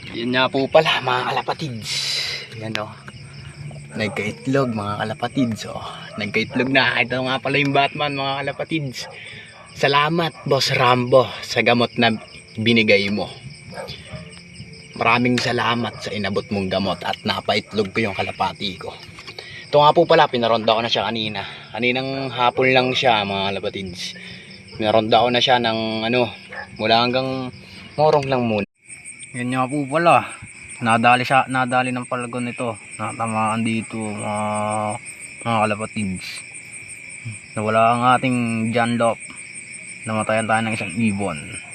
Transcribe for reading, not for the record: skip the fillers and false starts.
Yun nga po pala mga kalapatids. Yan o. Nagkaitlog mga kalapatids. O. Nagkaitlog na. Ito nga pala yung Batman mga kalapatids. Salamat Boss Rambo sa gamot na binigay mo. Maraming salamat sa inabot mong gamot at napaitlog ko yung kalapati ko. Ito nga po pala, pinaronda ko na siya kanina. Kaninang hapon lang siya mga kalapatids. Pinaronda ko na siya ng mula hanggang morong lang muna. Yan nga po pala. Nadali ng palagon nito. Natamaan dito mga kalapatids. Nawala ang ating John Lop. Namatayan tayo ng isang ibon.